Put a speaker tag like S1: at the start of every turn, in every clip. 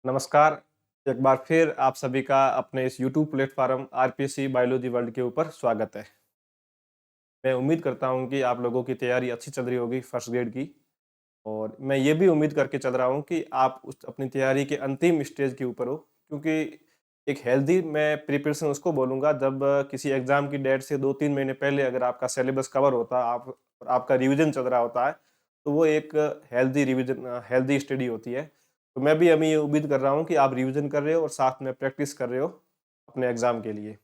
S1: नमस्कार। एक बार फिर आप सभी का अपने इस YouTube platform RPSC biology world के ऊपर स्वागत है। मैं उम्मीद करता हूँ कि आप लोगों की तैयारी अच्छी चल रही होगी फर्स्ट ग्रेड की और मैं ये भी उम्मीद करके चल रहा हूँ कि आप उस अपनी तैयारी के अंतिम स्टेज के ऊपर हो क्योंकि एक हेल्दी मैं प्रिपरेशन उसको बोलूँगा जब किसी एग्ज़ाम की डेट से 2-3 महीने पहले अगर आपका सिलेबस कवर होता है आपका रिवीजन चल रहा होता है, तो वो एक हेल्दी स्टडी होती है। तो मैं भी अभी ये उम्मीद कर रहा हूँ कि आप रिवीजन कर रहे हो और साथ में प्रैक्टिस कर रहे हो अपने एग्ज़ाम के लिए।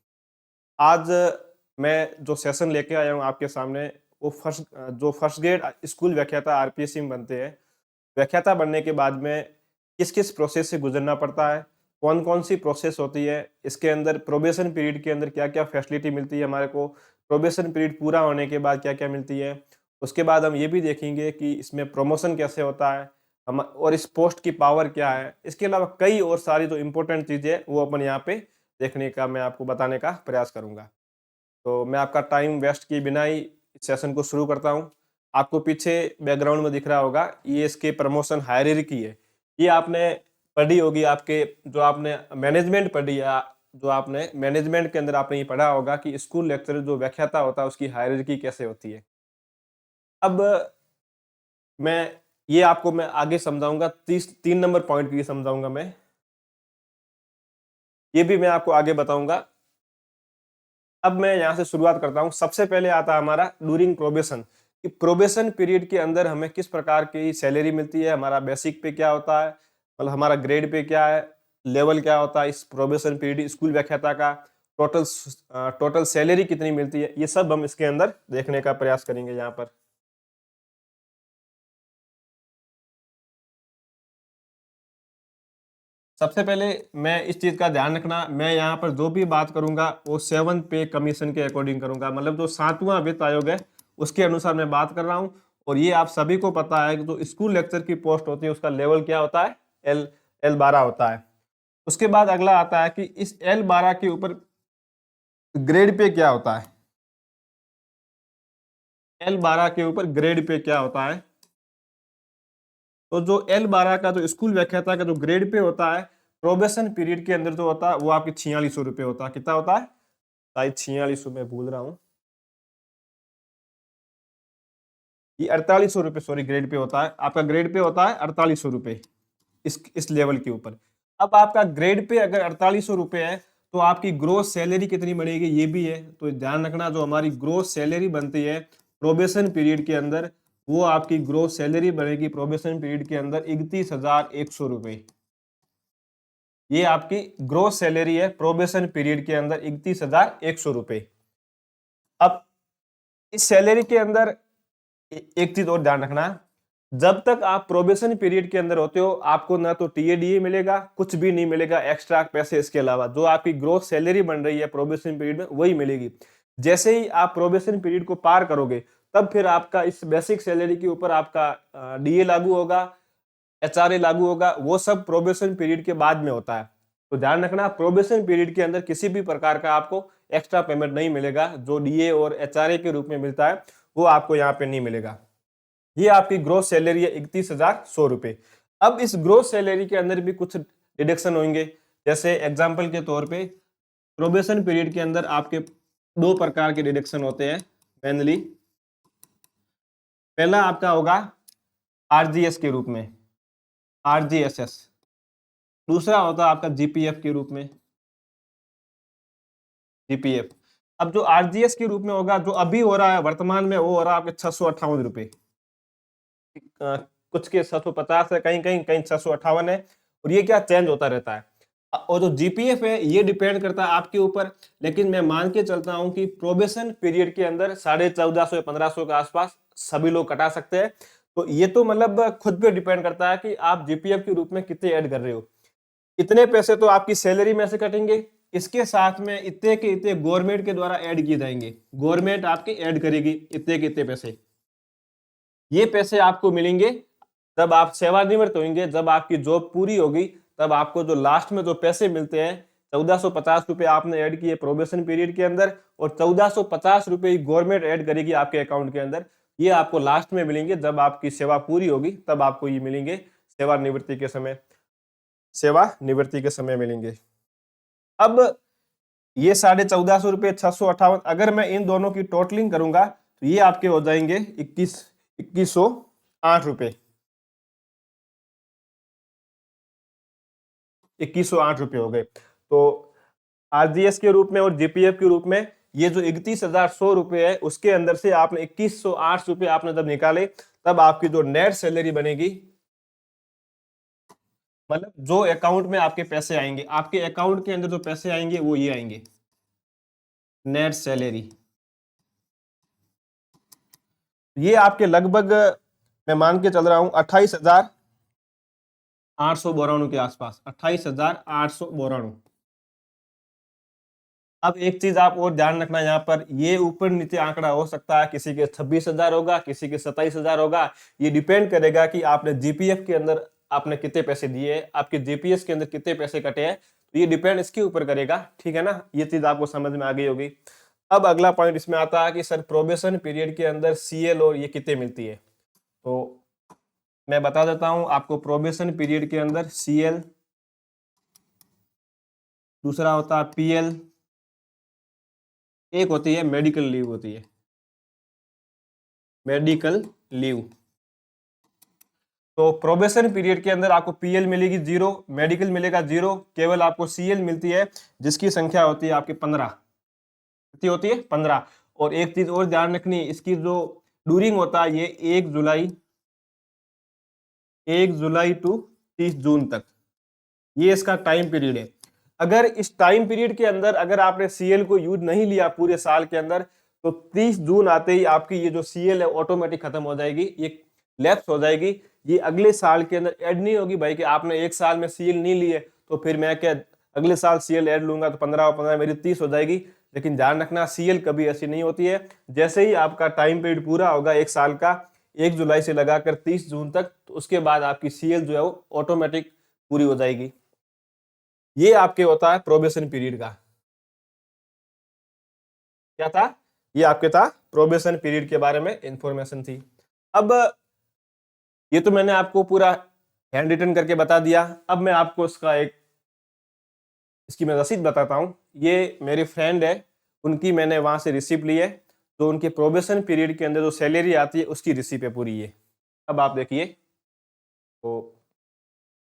S1: आज मैं जो सेशन लेके आया हूँ आपके सामने वो जो फर्स्ट ग्रेड स्कूल व्याख्याता आरपीएससी में बनते हैं, व्याख्याता बनने के बाद में किस-किस प्रोसेस से गुज़रना पड़ता है, कौन-कौन सी प्रोसेस होती है, इसके अंदर प्रोबेशन पीरियड के अंदर क्या-क्या फैसिलिटी मिलती है हमारे को, प्रोबेशन पीरियड पूरा होने के बाद क्या-क्या मिलती है। उसके बाद हम ये भी देखेंगे कि इसमें प्रमोशन कैसे होता है, हम और इस पोस्ट की पावर क्या है। इसके अलावा कई और सारी जो इम्पोर्टेंट चीज़ें हैं, वो अपन यहाँ पे देखने का मैं आपको बताने का प्रयास करूँगा। तो मैं आपका टाइम वेस्ट किए बिना ही इस सेशन को शुरू करता हूँ। आपको पीछे बैकग्राउंड में दिख रहा होगा, ये इसके प्रमोशन हायरार्की है। ये आपने पढ़ी होगी आपके जो आपने मैनेजमेंट पढ़ी है जो आपने मैनेजमेंट के अंदर आपने ये पढ़ा होगा कि स्कूल लेक्चरर जो व्याख्याता होता है उसकी हायरार्की कैसे होती है। अब मैं ये आपको मैं आगे समझाऊँगा 3 नंबर पॉइंट भी समझाऊँगा मैं। ये भी मैं आपको आगे बताऊँगा। अब मैं यहाँ से शुरुआत करता हूँ। सबसे पहले आता है हमारा ड्यूरिंग प्रोबेशन कि प्रोबेशन पीरियड के अंदर हमें किस प्रकार की सैलरी मिलती है, हमारा बेसिक पे क्या होता है, मतलब हमारा ग्रेड पे क्या है, लेवल क्या होता है इस प्रोबेशन पीरियड स्कूल व्याख्याता का, टोटल सैलरी कितनी मिलती है, ये सब हम इसके अंदर देखने का प्रयास करेंगे यहाँ पर। सबसे पहले मैं इस चीज़ का ध्यान रखना, मैं यहाँ पर जो भी बात करूँगा वो 7th पे कमीशन के अकॉर्डिंग करूँगा, मतलब जो 7वां वित्त आयोग है उसके अनुसार मैं बात कर रहा हूँ। और ये आप सभी को पता है कि जो स्कूल लेक्चर की पोस्ट होती है उसका लेवल क्या होता है, एल एल 12 होता है। उसके बाद अगला आता है कि इस एल 12 के ऊपर ग्रेड पे क्या होता है, एल 12 के ऊपर ग्रेड पे क्या होता है। तो जो एल 12 का जो स्कूल व्याख्याता का जो ग्रेड पे होता है, प्रोबेशन पीरियड के अंदर जो होता है वो आपकी 4600 रुपये होता है। कितना होता है, शायद 4600 मैं भूल रहा हूँ, ये 4800 रुपये सॉरी ग्रेड पे होता है। आपका ग्रेड पे होता है 4800 रुपये इस लेवल के ऊपर। अब आपका ग्रेड पे अगर 4800 रुपये है तो आपकी ग्रोस सैलरी कितनी बढ़ेगी ये भी है, तो ध्यान रखना जो हमारी ग्रोस सैलरी बनती है प्रोबेशन पीरियड के अंदर, वो आपकी ग्रोस सैलरी बनेगी प्रोबेशन पीरियड के अंदर 31,100 रुपये। ये आपकी ग्रोस सैलरी है प्रोबेशन पीरियड के अंदर 31,100 रुपये। अब इस सैलरी के अंदर एक चीज और ध्यान रखना, जब तक आप प्रोबेशन पीरियड के अंदर होते हो आपको ना तो टीएडीए मिलेगा, कुछ भी नहीं मिलेगा एक्स्ट्रा पैसे, इसके अलावा जो आपकी ग्रोस सैलरी बन रही है प्रोबेशन पीरियड में वही मिलेगी। जैसे ही आप प्रोबेशन पीरियड को पार करोगे तब फिर आपका इस बेसिक सैलरी के ऊपर आपका डीए लागू होगा, एचआरए लागू होगा, वो सब प्रोबेशन पीरियड के बाद में होता है। तो ध्यान रखना प्रोबेशन पीरियड के अंदर किसी भी प्रकार का आपको एक्स्ट्रा पेमेंट नहीं मिलेगा, जो डीए और एचआरए के रूप में मिलता है वो आपको यहाँ पे नहीं मिलेगा। ये आपकी ग्रोस सैलरी है 31,100 रुपए। अब इस ग्रोस सैलरी के अंदर भी कुछ डिडक्शन होंगे, जैसे एग्जाम्पल के तौर पे प्रोबेशन पीरियड के अंदर आपके दो प्रकार के डिडक्शन होते हैं मेनली। पहला आपका होगा आरजीएस के रूप में, आरजीएसएस। दूसरा होता है आपका जीपीएफ के रूप में, जीपीएफ। अब जो आरजीएस के रूप में होगा, जो अभी हो रहा है वर्तमान में, वो हो रहा है आपके 658 रुपए। कुछ के 750 है, कहीं कहीं कहीं 658 है, और ये क्या चेंज होता रहता है। और जो जीपीएफ है ये डिपेंड करता है आपके ऊपर, लेकिन मैं मान के चलता हूं कि प्रोबेशन पीरियड के अंदर 1450 या 1500 के आसपास सभी लोग कटा सकते हैं। तो ये तो मतलब खुद पे डिपेंड करता है कि आप जीपीएफ के रूप में कितने ऐड कर रहे हो। इतने पैसे तो आपकी सैलरी में से कटेंगे, इसके साथ में इतने के इतने गवर्नमेंट के द्वारा ऐड किए जाएंगे, गवर्नमेंट आपके ऐड करेगी इतने के इतने पैसे। ये पैसे आपको मिलेंगे जब आप सेवानिवृत्त होंगे, जब आपकी जॉब पूरी होगी, तब आपको जो लास्ट में जो पैसे मिलते हैं 1450 रुपए आपने ऐड किए प्रोबेशन पीरियड के अंदर, और 1450 रुपए गवर्नमेंट ऐड करेगी आपके अकाउंट के अंदर। ये आपको लास्ट में मिलेंगे जब आपकी सेवा पूरी होगी, तब आपको ये मिलेंगे सेवानिवृत्ति के समय। सेवानिवृत्ति के समय मिलेंगे। अब ये 1450 रुपये 658, अगर मैं इन दोनों की टोटलिंग करूंगा तो ये आपके हो जाएंगे 2108 रुपये, 2108 रुपये हो गए। तो आरजीएस के रूप में और जीपीएफ के रूप में ये जो 31,100 रुपये है उसके अंदर से आपने 2108 रुपये आपने जब निकाले, तब आपकी जो नेट सैलरी बनेगी, मतलब जो अकाउंट में आपके पैसे आएंगे, आपके अकाउंट के अंदर जो पैसे आएंगे वो ये आएंगे, नेट सैलरी। ये आपके लगभग मैं मान के चल रहा हूं 28,892 के आसपास, 28,892। अब एक चीज आप और ध्यान रखना, यहाँ पर ये ऊपर नीचे आंकड़ा हो सकता है, किसी के 26,000 होगा, किसी के 27,000 होगा। ये डिपेंड करेगा कि आपने जीपीएफ के अंदर आपने कितने पैसे दिए, आपके जीपीएस के अंदर कितने पैसे कटे हैं, तो ये डिपेंड इसके ऊपर करेगा, ठीक है ना। ये चीज आपको समझ में आ गई होगी। अब अगला पॉइंट इसमें आता है कि सर प्रोबेशन पीरियड के अंदर सीएल और ये कितने मिलती है, तो मैं बता देता हूं आपको। प्रोबेशन पीरियड के अंदर सीएल, दूसरा होता है पीएल, एक होती है मेडिकल लीव होती है, मेडिकल लीव। तो प्रोबेशन पीरियड के अंदर आपको पीएल मिलेगी 0, मेडिकल मिलेगा 0, केवल आपको सीएल मिलती है जिसकी संख्या होती है आपकी 15। कितनी होती है? 15। और एक चीज और ध्यान रखनी, इसकी जो ड्यूरिंग होता है ये 1 जुलाई टू 30 जून तक, ये इसका टाइम पीरियड है। अगर इस टाइम पीरियड के अंदर अगर आपने सीएल को यूज नहीं लिया पूरे साल के अंदर, तो 30 जून आते ही आपकी ये जो सीएल है ऑटोमेटिक खत्म हो जाएगी, ये लैप्स हो जाएगी, ये अगले साल के अंदर ऐड नहीं होगी। भाई कि आपने एक साल में सीएल नहीं लिए तो फिर मैं क्या अगले साल सीएल ऐड लूंगा तो 15 और 15 मेरी 30 हो जाएगी। लेकिन ध्यान रखना सीएल कभी ऐसी नहीं होती है। जैसे ही आपका टाइम पीरियड पूरा होगा एक साल का, 1 जुलाई से लगाकर 30 जून तक, तो उसके बाद आपकी सीएल जो है वो ऑटोमेटिक पूरी हो जाएगी। ये आपके होता है प्रोबेशन पीरियड का। क्या था? ये आपके था प्रोबेशन पीरियड के बारे में इंफॉर्मेशन थी। अब ये तो मैंने आपको पूरा हैंड रिटन करके बता दिया। अब मैं आपको इसकी मैं रसीद बताता हूँ। ये मेरे फ्रेंड है, उनकी मैंने वहां से रिसिप्ट ली है, तो उनके प्रोबेशन पीरियड के अंदर जो सैलरी आती है उसकी रिसिप्ट है पूरी ये। अब आप देखिए, तो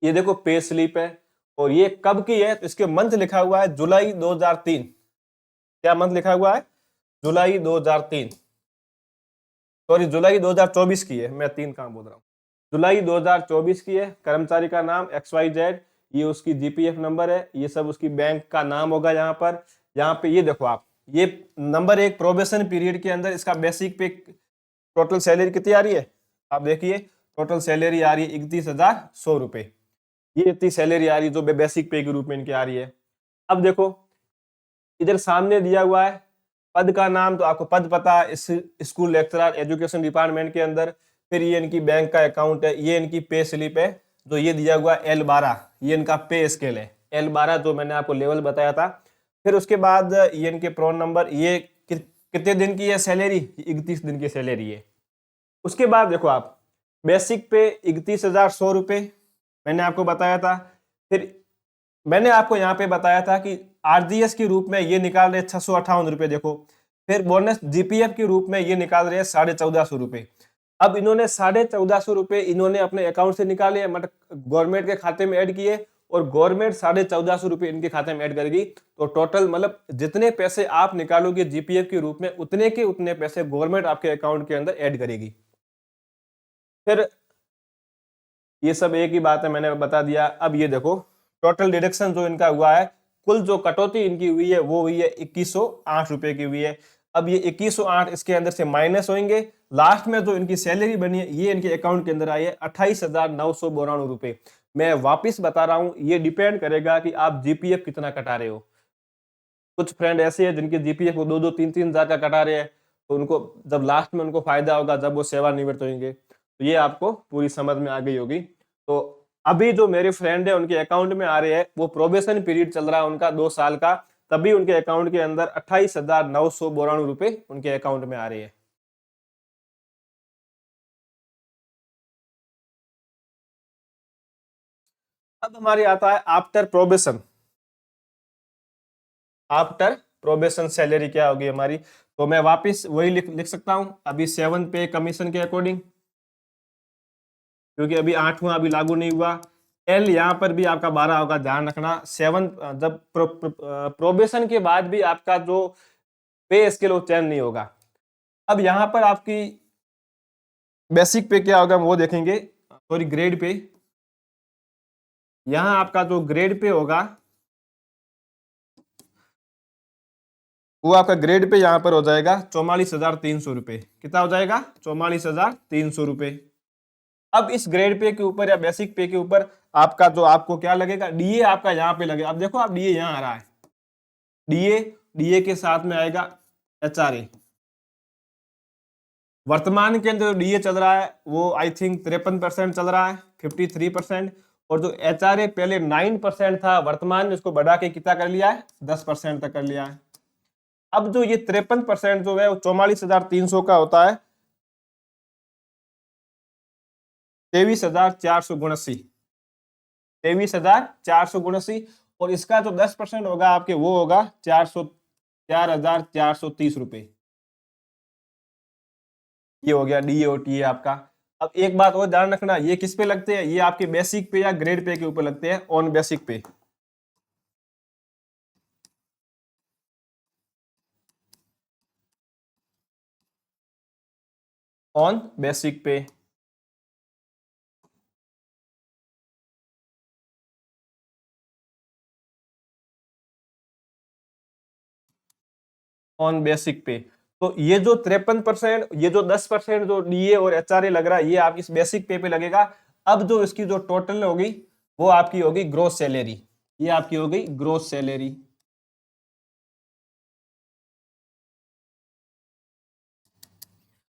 S1: ये देखो पे स्लिप है, और ये कब की है, तो इसके मंथ लिखा हुआ है जुलाई 2003। क्या मंथ लिखा हुआ है? जुलाई 2003, सॉरी जुलाई 2024 की है, मैं 3 कहां बोल रहा हूँ, जुलाई 2024 की है। कर्मचारी का नाम XYZ, ये उसकी जीपीएफ नंबर है, ये सब उसकी बैंक का नाम होगा। यहाँ पे ये देखो आप, ये नंबर 1 प्रोबेशन पीरियड के अंदर इसका बेसिक पे टोटल सैलरी कितनी आ रही है, आप देखिए टोटल सैलरी आ रही है 31,100 रुपए। ये इतनी सैलरी आ रही है जो बेसिक पे के रूप में इनकी आ रही है। अब देखो इधर सामने दिया हुआ है पद का नाम, तो आपको पद पता है, इस स्कूल लेक्चरर एजुकेशन डिपार्टमेंट के अंदर। फिर ये इनकी बैंक का अकाउंट है, ये इनकी पे स्लिप है, जो ये दिया हुआ है L12, ये इनका पे स्केल है L12 जो मैंने आपको लेवल बताया था। फिर उसके बाद ये इनके प्रोन नंबर, ये कितने दिन की है सैलरी, 31 दिन की सैलरी है। उसके बाद देखो आप बेसिक पे 31,100 रुपये मैंने आपको बताया था। फिर मैंने आपको यहाँ पे बताया था कि आरजीएस के रूप में ये निकाल रहे 658 रुपये, देखो। फिर बोनस जीपीएफ के रूप में ये निकाल रहे हैं 1450 रुपये। अब इन्होंने 1450 रुपये इन्होंने अपने अकाउंट से निकाले, मतलब गवर्नमेंट के खाते में ऐड किए, और गवर्नमेंट 1450 रुपये इनके खाते में ऐड करेगी। तो टोटल मतलब जितने पैसे आप निकालोगे जीपीएफ के रूप में, उतने के उतने पैसे गवर्नमेंट आपके अकाउंट के अंदर ऐड करेगी। फिर ये सब एक ही बात है, मैंने बता दिया। अब ये देखो टोटल डिडक्शन जो इनका हुआ है, कुल जो कटौती इनकी हुई है वो हुई है 2108 रुपए की हुई है। अब ये 2108 इसके अंदर से माइनस होंगे, लास्ट में जो इनकी सैलरी बनी है ये इनके अकाउंट के अंदर आई है 28,992 रुपए। मैं वापिस बता रहा हूं, ये डिपेंड करेगा कि आप जीपीएफ कितना कटा रहे हो। कुछ फ्रेंड ऐसे हैं जिनके जीपीएफ को 2-2, 3-3 हजार का कटा रहे हैं, तो उनको जब लास्ट में उनको फायदा होगा जब वो सेवानिवृत्त होंगे। तो ये आपको पूरी समझ में आ गई होगी। तो अभी जो मेरे फ्रेंड है उनके अकाउंट में आ रहे हैं, वो प्रोबेशन पीरियड चल रहा है उनका 2 साल का, तभी उनके अकाउंट के अंदर 28,992 रुपए उनके अकाउंट में आ रहे हैं। अब हमारे आता है after probation. After probation salary क्या होगी हमारी, तो मैं वापस वही लिख सकता हूं अभी 7 पे कमीशन के अकॉर्डिंग, क्योंकि अभी 8वां अभी लागू नहीं हुआ। एल यहाँ पर भी आपका 12 होगा, ध्यान रखना। 7 जब प्रोबेशन के बाद भी आपका जो पे स्केल वो चेंज नहीं होगा। अब यहाँ पर आपकी बेसिक पे क्या होगा वो देखेंगे, सॉरी ग्रेड पे। यहाँ आपका जो ग्रेड पे होगा वो आपका ग्रेड पे यहाँ पर हो जाएगा 44,300 रुपए। कितना हो जाएगा, 44,300 रुपए। अब इस ग्रेड पे के ऊपर या बेसिक पे के ऊपर आपका जो आपको क्या लगेगा, डीए आपका यहाँ पे लगेगा। अब देखो आप डीए यहाँ आ रहा है, डीए डीए के साथ में आएगा एचआरए। वर्तमान के अंदर जो डीए चल रहा है वो आई थिंक 53% चल रहा है, 53%। और जो एचआरए पहले 9% था, वर्तमान में इसको बढ़ा के कितना कर लिया है, 10% तक कर लिया है। अब जो ये 53% जो है वो 44,300 का होता है 23,479, 23,479। और इसका जो 10% होगा आपके वो होगा 4,430 रुपए। ये हो गया डीए और टीए आपका। अब एक बात और ध्यान रखना, ये किस पे लगते हैं, ये आपके बेसिक पे या ग्रेड पे के ऊपर लगते हैं, ऑन बेसिक पे। ऑन बेसिक पे। ऑन बेसिक पे। तो ये जो 53%, ये जो 10% जो डीए और एचआरए लग रहा है, ये आपकी इस बेसिक पे लगेगा। अब जो इसकी जो टोटल होगी वो आपकी होगी ग्रोस सैलरी। ये आपकी होगी ग्रोस सैलरी।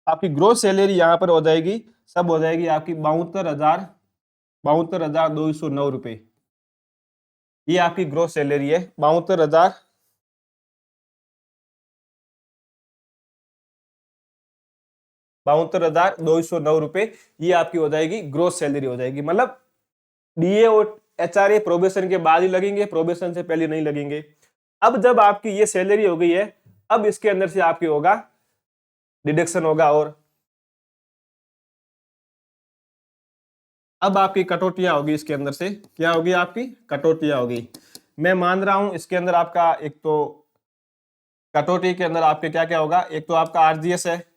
S1: आपकी ग्रोस सैलरी यहां पर हो जाएगी, सब हो जाएगी आपकी 72,209 रुपए। ये आपकी ग्रोस सैलरी है, 72,209 रुपए। ये आपकी हो जाएगी ग्रोस सैलरी हो जाएगी। मतलब डीए और एचआरए प्रोबेशन के बाद ही लगेंगे, प्रोबेशन से पहले नहीं लगेंगे। अब जब आपकी ये सैलरी हो गई है, अब इसके अंदर से आपकी होगा डिडक्शन होगा। और अब आपकी कटौतियां होगी, इसके अंदर से क्या होगी, आपकी कटौतियां होगी। मैं मान रहा हूं इसके अंदर आपका एक तो कटौती के अंदर आपके क्या क्या होगा, एक तो आपका आरजीएस है,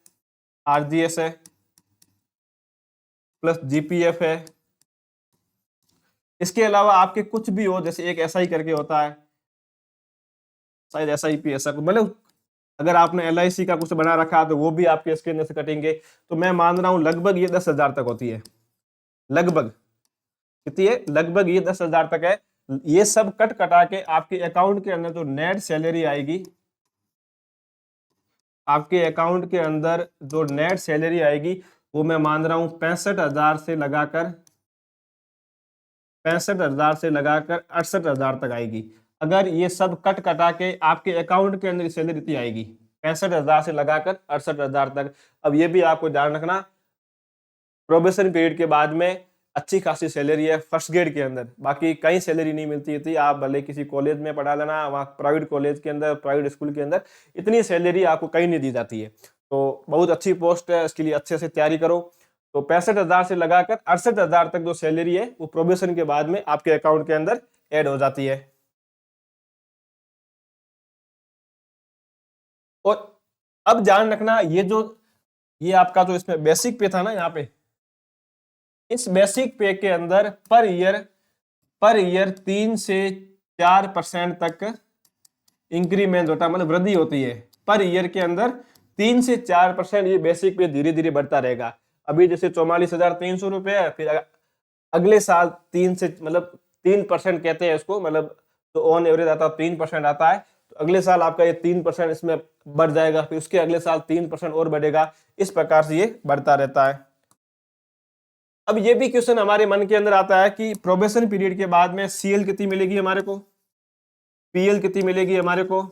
S1: आरजीएस है प्लस जीपीएफ है। इसके अलावा आपके कुछ भी हो, जैसे एक एसआई करके होता है, शायद एसआईपी ऐसा मतलब, अगर आपने एलआईसी का कुछ बना रखा है तो वो भी आपके इसके अंदर से कटेंगे। तो मैं मान रहा हूं लगभग ये 10,000 तक होती है। लगभग कितनी है, लगभग ये 10,000 तक है। ये सब कट कटा के आपके अकाउंट के अंदर जो नेट सैलरी आएगी, आपके अकाउंट के अंदर जो नेट सैलरी आएगी वो मैं मान रहा हूं 65,000 से लगाकर 68,000 तक आएगी। अगर ये सब कट कटा के आपके अकाउंट के अंदर सैलरी इतनी आएगी 65,000 से लगाकर 68,000 तक। अब ये भी आपको ध्यान रखना, प्रोबेशन पीरियड के बाद में अच्छी खासी सैलरी है फर्स्ट ग्रेड के अंदर, बाकी कहीं सैलरी नहीं मिलती थी। आप भले किसी कॉलेज में पढ़ा लेना, वहाँ प्राइवेट कॉलेज के अंदर, प्राइवेट स्कूल के अंदर इतनी सैलरी आपको कहीं नहीं दी जाती है। तो बहुत अच्छी पोस्ट है, इसके लिए अच्छे से तैयारी करो। तो 65,000 से लगाकर 68,000 तक जो सैलरी है वो प्रोबेशन के बाद में आपके अकाउंट के अंदर ऐड हो जाती है। और अब ध्यान रखना, ये आपका जो इसमें बेसिक पे था ना, यहाँ पे इस बेसिक पे के अंदर पर ईयर 3 से 4% तक इंक्रीमेंट होता है, मतलब वृद्धि होती है। पर ईयर के अंदर 3 से 4% ये बेसिक पे धीरे धीरे बढ़ता रहेगा। अभी जैसे 44,300 रुपए है, फिर अगले साल 3% कहते हैं इसको, मतलब तो ऑन एवरेज आता है 3% आता है। तो अगले साल आपका ये 3% इसमें बढ़ जाएगा, फिर उसके अगले साल 3% और बढ़ेगा। इस प्रकार से ये बढ़ता रहता है। अब ये भी क्वेश्चन हमारे मन के अंदर आता है कि प्रोबेशन पीरियड के बाद में सीएल कितनी मिलेगी हमारे को, पीएल कितनी मिलेगी हमारे को,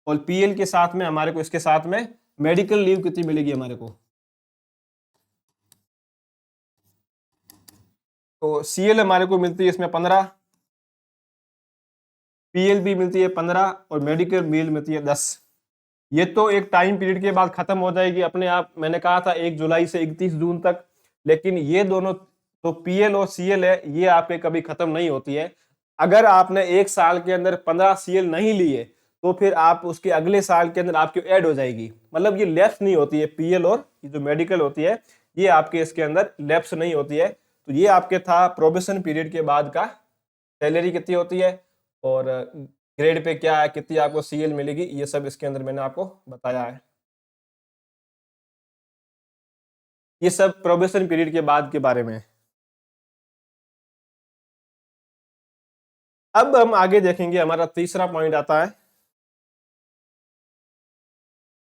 S1: और पीएल के साथ में हमारे को, इसके साथ में मेडिकल लीव कितनी मिलेगी हमारे को। तो सीएल हमारे को मिलती है इसमें 15, पीएलबी मिलती है 15 और मेडिकल मील मिलती है 10। ये तो एक टाइम पीरियड के बाद खत्म हो जाएगी अपने आप, मैंने कहा था 1 जुलाई से 31 जून तक, लेकिन ये दोनों तो पीएल और सीएल है, ये आपके कभी खत्म नहीं होती है। अगर आपने एक साल के अंदर 15 सीएल नहीं लिए तो फिर आप उसके अगले साल के अंदर आपकी ऐड हो जाएगी, मतलब ये लैप्स नहीं होती है। पीएल और ये जो मेडिकल होती है ये आपके इसके अंदर लैप्स नहीं होती है। तो ये आपके था प्रोबेशन पीरियड के बाद का सैलरी कितनी होती है और ग्रेड पे क्या है, कितनी आपको सीएल मिलेगी, ये सब इसके अंदर मैंने आपको बताया है। ये सब प्रोबेशन पीरियड के बाद के बारे में है। अब हम आगे देखेंगे, हमारा तीसरा पॉइंट आता है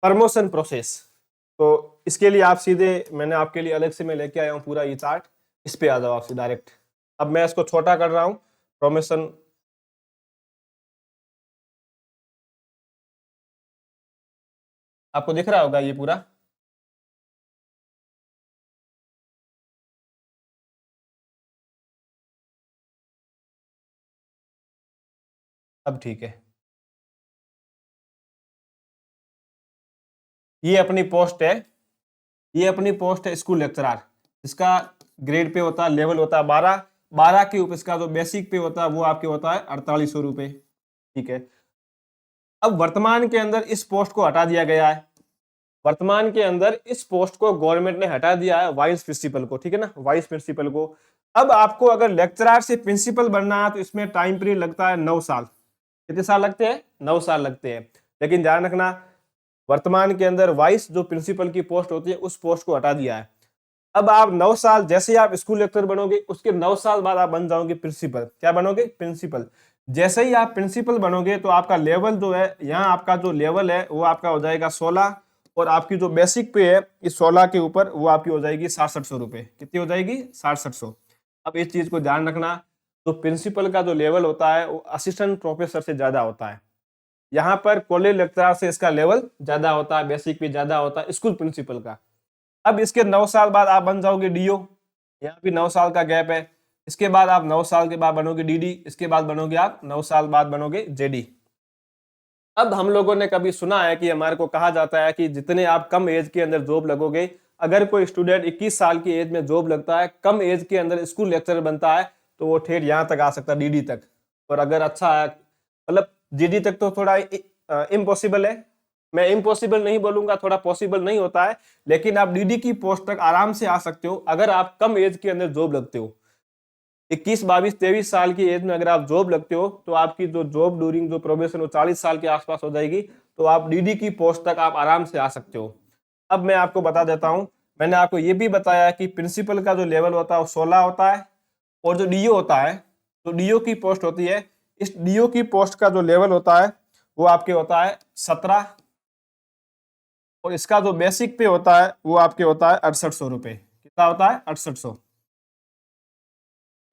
S1: प्रमोशन प्रोसेस। तो इसके लिए आप सीधे, मैंने आपके लिए अलग से मैं लेके आया हूं पूरा ये चार्ट, इस पे आ जाओ आपसे डायरेक्ट। अब मैं इसको छोटा कर रहा हूं, प्रमोशन आपको दिख रहा होगा ये पूरा। अब ठीक है, ये अपनी पोस्ट है, ये अपनी पोस्ट है स्कूल लेक्चरर। इसका ग्रेड पे होता है, लेवल होता है 12। 12 के ऊपर इसका जो बेसिक पे होता है वो आपके होता है 4800 रुपए। ठीक है, अब वर्तमान के अंदर इस पोस्ट को हटा दिया गया है। वर्तमान के अंदर इस पोस्ट को गवर्नमेंट ने हटा दिया है, वाइस प्रिंसिपल को, ठीक है ना, वाइस प्रिंसिपल को। अब आपको अगर लेक्चरर से प्रिंसिपल बनना है तो इसमें टाइम पीरियड लगता है 9 साल। कितने साल लगते हैं? 9 साल लगते हैं। लेकिन ध्यान रखना, वर्तमान के अंदर वाइस जो प्रिंसिपल की पोस्ट होती है उस पोस्ट को हटा दिया है। अब आप 9 साल, जैसे ही आप स्कूल लेक्चर बनोगे उसके 9 साल बाद आप बन जाओगे प्रिंसिपल। क्या बनोगे? प्रिंसिपल। जैसे ही आप प्रिंसिपल बनोगे तो आपका लेवल जो है, यहाँ आपका जो लेवल है वो आपका हो जाएगा 16, और आपकी जो बेसिक पे है इस 16 के ऊपर वो आपकी हो जाएगी 6700 रुपए। कितनी हो जाएगी? 6700। अब इस चीज को ध्यान रखना, तो प्रिंसिपल का जो लेवल होता है वो असिस्टेंट प्रोफेसर से ज्यादा होता है। यहाँ पर कॉलेज लेक्चरर से इसका लेवल ज्यादा होता है, बेसिक पे ज्यादा होता है स्कूल प्रिंसिपल का। अब इसके 9 साल बाद आप बन जाओगे डीओ, यहाँ भी 9 साल का गैप है। इसके बाद आप 9 साल के बाद बनोगे डीडी, इसके बाद बनोगे आप 9 साल बाद बनोगे जेडी। अब हम लोगों ने कभी सुना है कि हमारे को कहा जाता है कि जितने आप कम एज के अंदर जॉब लगोगे, अगर कोई स्टूडेंट 21 साल की एज में जॉब लगता है, कम एज के अंदर स्कूल लेक्चरर बनता है, तो वो ठेठ यहाँ तक आ सकता है, डीडी तक। और अगर अच्छा है, मतलब जीडी तक तो थोड़ा इम्पॉसिबल है, मैं इम्पॉसिबल नहीं बोलूंगा, थोड़ा पॉसिबल नहीं होता है, लेकिन आप डीडी की पोस्ट तक आराम से आ सकते हो अगर आप कम एज के अंदर जॉब लगते हो। 21, 22, 23 साल की एज में अगर आप जॉब लगते हो तो आपकी जो जॉब ड्यूरिंग जो प्रोबेशन वो 40 साल के आसपास हो जाएगी, तो आप डीडी की पोस्ट तक आप आराम से आ सकते हो। अब मैं आपको बता देता हूं, मैंने आपको ये भी बताया कि प्रिंसिपल का जो लेवल होता है वो 16 होता है, और जो डीओ होता है, तो डीओ की पोस्ट होती है, इस डीओ की पोस्ट का जो लेवल होता है वो आपके होता है 17, और इसका जो बेसिक पे होता है वो आपके होता है 6800 रुपए। कितना होता है? 6800।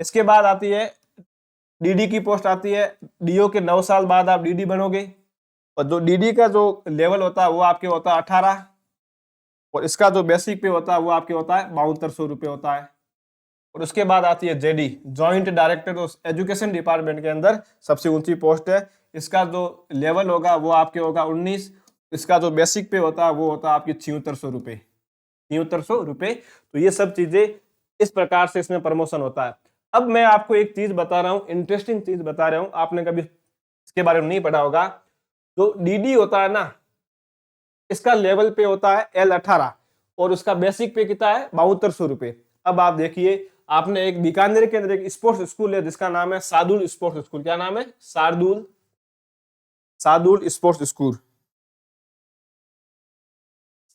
S1: इसके बाद आती है डीडी की पोस्ट आती है, डीओ के 9 साल बाद आप डीडी बनोगे, और जो डीडी का जो लेवल होता है वो आपके होता है 18, और इसका जो बेसिक पे होता है वो आपके होता है 7200 रुपये होता है। और उसके बाद आती है JD, joint director of education department के अंदर सबसे ऊंची पोस्ट है। इसका जो लेवल होगा वो आपके होगा 19, इसका जो बेसिक पे होता है वो होता है आपकी 7600 रुपये, 7600 रुपये। तो ये सब चीजें इस प्रकार से इसमें प्रमोशन होता है। अब मैं आपको एक चीज बता रहा हूँ, इंटरेस्टिंग चीज बता रहा हूँ, आपने कभी इसके बारे में नहीं पढ़ा होगा। जो डीडी होता है ना, इसका लेवल पे होता है L18, और उसका बेसिक पे कितना है? 7200 रुपये। अब आप देखिए, आपने एक बीकानेर के अंदर एक स्पोर्ट्स स्कूल है जिसका नाम है शार्दुल स्पोर्ट्स स्कूल। क्या नाम है? Shardul, Shardul sports school,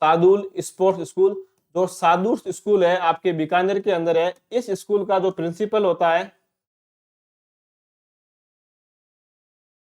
S1: Shardul sports school. जो शार्दुल स्कूल है आपके बीकानेर के अंदर है, इस स्कूल का जो प्रिंसिपल होता है,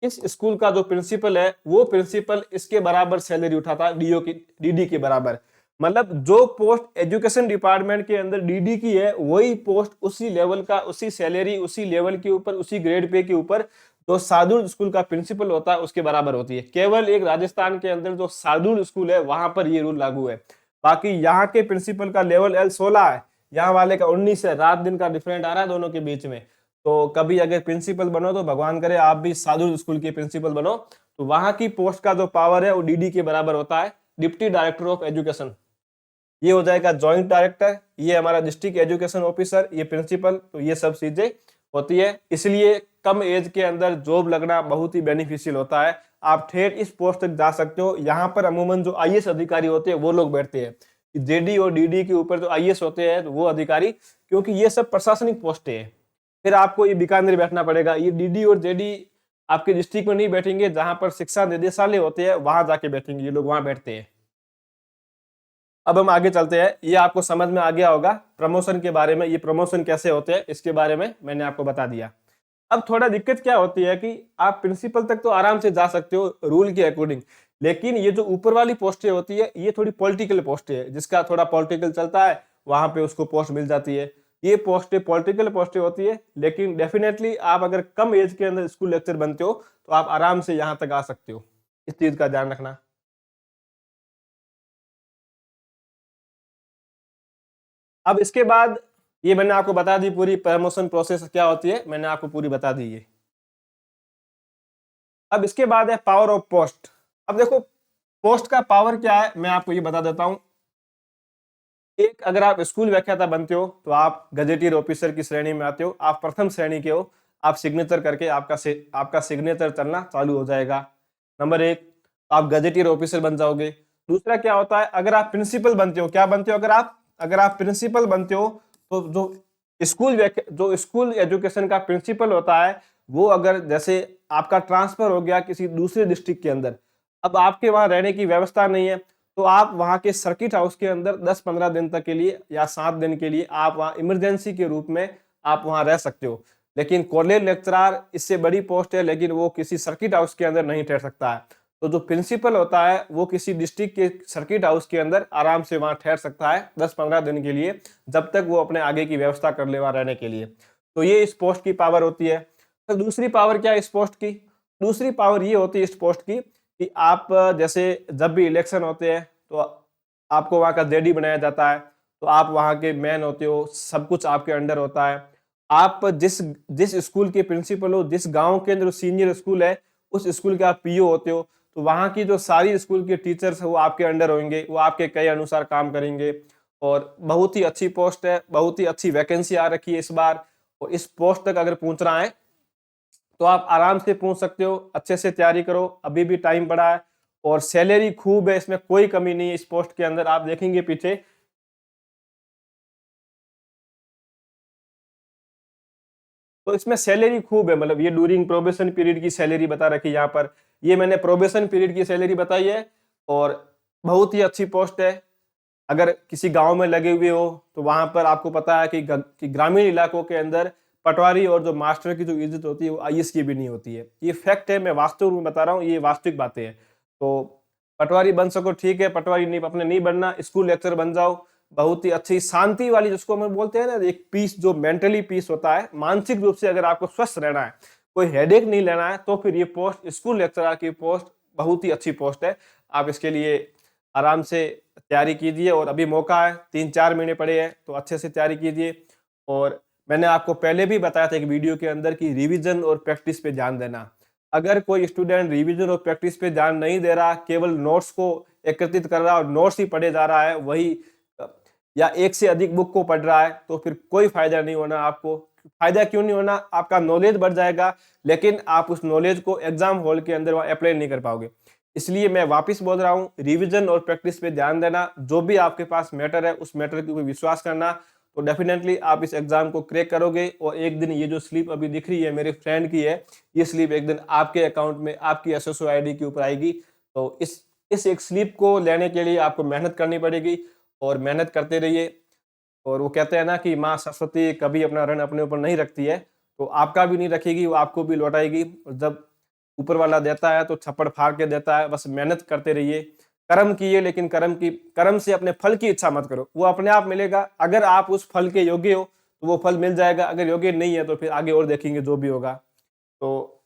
S1: इस स्कूल का जो प्रिंसिपल है वो प्रिंसिपल इसके बराबर सैलरी उठाता है, डीओ की, डीडी के बराबर। मतलब जो पोस्ट एजुकेशन डिपार्टमेंट के अंदर डीडी की है वही पोस्ट उसी लेवल का, उसी सैलरी, उसी लेवल के ऊपर, उसी ग्रेड पे के ऊपर जो शार्दुल स्कूल का प्रिंसिपल होता है उसके बराबर होती है। केवल एक राजस्थान के अंदर जो शार्दुल स्कूल है वहां पर ये रूल लागू है। बाकी यहाँ के प्रिंसिपल का लेवल L16 है, यहाँ वाले का 19 है। रात दिन का डिफरेंट आ रहा है दोनों के बीच में। तो कभी अगर प्रिंसिपल बनो तो भगवान करे आप भी साधु स्कूल के प्रिंसिपल बनो, तो वहां की पोस्ट का जो पावर है वो डीडी के बराबर होता है, डिप्टी डायरेक्टर ऑफ एजुकेशन। ये हो जाएगा जॉइंट डायरेक्टर, ये हमारा डिस्ट्रिक्ट एजुकेशन ऑफिसर, ये प्रिंसिपल, तो ये सब चीजें होती है। इसलिए कम एज के अंदर जॉब लगना बहुत ही बेनिफिशियल होता है। आप ठेठ इस पोस्ट तक जा सकते हो। यहाँ पर अमूमन जो आईएएस अधिकारी होते हैं वो लोग बैठते हैं, जेडी और डीडी के ऊपर जो आईएएस होते हैं वो अधिकारी, क्योंकि ये सब प्रशासनिक पोस्ट है। फिर आपको ये बीकानेर बैठना पड़ेगा। ये डीडी और जेडी आपके डिस्ट्रिक्ट में नहीं बैठेंगे, जहां पर शिक्षा निदेशालय होते हैं वहां जाके बैठेंगे, ये लोग वहां बैठते हैं। अब हम आगे चलते हैं। ये आपको समझ में आ गया होगा प्रमोशन के बारे में, ये प्रमोशन कैसे होते हैं इसके बारे में मैंने आपको बता दिया। अब थोड़ा दिक्कत क्या होती है कि आप प्रिंसिपल तक तो आराम से जा सकते हो रूल के अकॉर्डिंग, लेकिन ये जो ऊपर वाली पोस्टें होती है ये थोड़ी पॉलिटिकल पोस्टें है, जिसका थोड़ा पॉलिटिकल चलता है वहां पे उसको पोस्ट मिल जाती है। ये पोस्टें पॉलिटिकल पोस्टें होती है, लेकिन डेफिनेटली आप अगर कम एज के अंदर स्कूल लेक्चर बनते हो तो आप आराम से यहाँ तक आ सकते हो। इस चीज का ध्यान रखना। अब इसके बाद ये मैंने आपको बता दी पूरी प्रमोशन प्रोसेस क्या होती है, मैंने आपको पूरी बता दी है। अब इसके बाद है पावर ऑफ पोस्ट। अब देखो पोस्ट का पावर क्या है मैं आपको ये बता देता हूं। एक, अगर आप स्कूल व्याख्याता बनते हो तो आप गजेटियर ऑफिसर की श्रेणी में आते हो, आप प्रथम श्रेणी के हो। आप सिग्नेचर करके आपका सिग्नेचर चलना चालू हो जाएगा। नंबर एक, आप गजेटियर ऑफिसर बन जाओगे। दूसरा क्या होता है, अगर आप प्रिंसिपल बनते हो, क्या बनते हो, अगर आप प्रिंसिपल बनते हो तो जो स्कूल एजुकेशन का प्रिंसिपल होता है वो, अगर जैसे आपका ट्रांसफर हो गया किसी दूसरे डिस्ट्रिक्ट के अंदर, अब आपके वहां रहने की व्यवस्था नहीं है, तो आप वहां के सर्किट हाउस के अंदर 10-15 दिन तक के लिए या 7 दिन के लिए आप वहां इमरजेंसी के रूप में आप वहां रह सकते हो। लेकिन कॉलेज लेक्चरर इससे बड़ी पोस्ट है, लेकिन वो किसी सर्किट हाउस के अंदर नहीं ठहर सकता है। तो जो प्रिंसिपल होता है वो किसी डिस्ट्रिक्ट के सर्किट हाउस के अंदर आराम से वहां ठहर सकता है 10-15 दिन के लिए, जब तक वो अपने आगे की व्यवस्था कर ले वहां रहने के लिए। तो ये इस पोस्ट की पावर होती है। तो दूसरी पावर क्या है इस पोस्ट की? दूसरी पावर ये होती है इस पोस्ट की कि आप जैसे जब भी इलेक्शन होते हैं तो आपको वहां का जेडी बनाया जाता है, तो आप वहां के मैन होते हो, सब कुछ आपके अंडर होता है। आप जिस जिस स्कूल के प्रिंसिपल हो, जिस गांव के अंदर सीनियर स्कूल है उस स्कूल के आप पीओ होते हो, तो वहां की जो सारी स्कूल के टीचर्स है वो आपके अंडर होंगे, वो आपके कई अनुसार काम करेंगे। और बहुत ही अच्छी पोस्ट है, बहुत ही अच्छी वैकेंसी आ रखी है इस बार। और इस पोस्ट तक अगर पहुंचना है तो आप आराम से पहुंच सकते हो। अच्छे से तैयारी करो, अभी भी टाइम पड़ा है। और सैलरी खूब है, इसमें कोई कमी नहीं है। इस पोस्ट के अंदर आप देखेंगे पीछे, तो इसमें सैलरी खूब है, मतलब ये ड्यूरिंग प्रोबेशन पीरियड की सैलरी बता रखी है यहाँ पर। ये मैंने प्रोबेशन पीरियड की सैलरी बताई है। और बहुत ही अच्छी पोस्ट है। अगर किसी गांव में लगे हुए हो तो वहां पर आपको पता है कि ग्रामीण इलाकों के अंदर पटवारी और जो मास्टर की जो इज्जत होती है वो आईएएस की भी नहीं होती है। ये फैक्ट है, मैं वास्तव में बता रहा हूँ, ये वास्तविक बातें हैं। तो पटवारी बन सको ठीक है, पटवारी नहीं अपने नहीं बनना, स्कूल लेक्चर बन जाओ। बहुत ही अच्छी शांति वाली, जिसको हम बोलते हैं ना, एक पीस, जो मेंटली पीस होता है, मानसिक रूप से अगर आपको स्वस्थ रहना है, कोई हेडेक नहीं लेना है, तो फिर ये पोस्ट, स्कूल लेक्चरर की पोस्ट, बहुत ही अच्छी पोस्ट है। आप इसके लिए आराम से तैयारी कीजिए। और अभी मौका है, 3-4 महीने पड़े हैं, तो अच्छे से तैयारी कीजिए। और मैंने आपको पहले भी बताया था एक वीडियो के अंदर कि रिवीजन और प्रैक्टिस पे ध्यान देना। अगर कोई स्टूडेंट रिवीजन और प्रैक्टिस पे ध्यान नहीं दे रहा, केवल नोट्स को एकत्रित कर रहा और नोट्स ही पढ़े जा रहा है, वही या एक से अधिक बुक को पढ़ रहा है, तो फिर कोई फायदा नहीं होना आपको। फायदा क्यों नहीं होना? आपका नॉलेज बढ़ जाएगा, लेकिन आप उस नॉलेज को एग्जाम हॉल के अंदर अप्लाई नहीं कर पाओगे। इसलिए मैं वापस बोल रहा हूँ, रिवीजन और प्रैक्टिस पे ध्यान देना। जो भी आपके पास मैटर है उस मैटर के ऊपर विश्वास करना, तो डेफिनेटली आप इस एग्जाम को क्रैक करोगे। और एक दिन ये जो स्लिप अभी दिख रही है मेरे फ्रेंड की है, ये स्लिप एक दिन आपके अकाउंट में, आपकी एसएसओ आईडी के ऊपर आएगी। तो इस एक स्लिप को लेने के लिए आपको मेहनत करनी पड़ेगी, और मेहनत करते रहिए। और वो कहते हैं ना कि माँ सरस्वती कभी अपना ऋण अपने ऊपर नहीं रखती है, तो आपका भी नहीं रखेगी, वो आपको भी लौटाएगी। और जब ऊपर वाला देता है तो छप्पड़ फाड़ के देता है। बस मेहनत करते रहिए, कर्म कीजिए, लेकिन कर्म से अपने फल की इच्छा मत करो, वो अपने आप मिलेगा। अगर आप उस फल के योग्य हो तो वो फल मिल जाएगा, अगर योग्य नहीं है तो फिर आगे और देखेंगे जो भी होगा। तो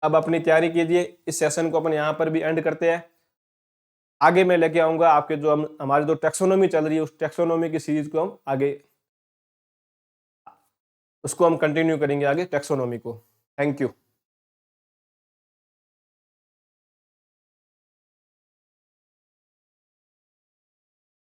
S1: अब अपनी तैयारी कीजिए। इस सेशन को अपन यहाँ पर भी एंड करते हैं। आगे मैं लेके आऊंगा आपके जो हमारी जो टेक्सोनॉमी चल रही है, उस टेक्सोनॉमी की सीरीज को हम आगे उसको हम कंटिन्यू करेंगे आगे टैक्सोनॉमी को। Thank you.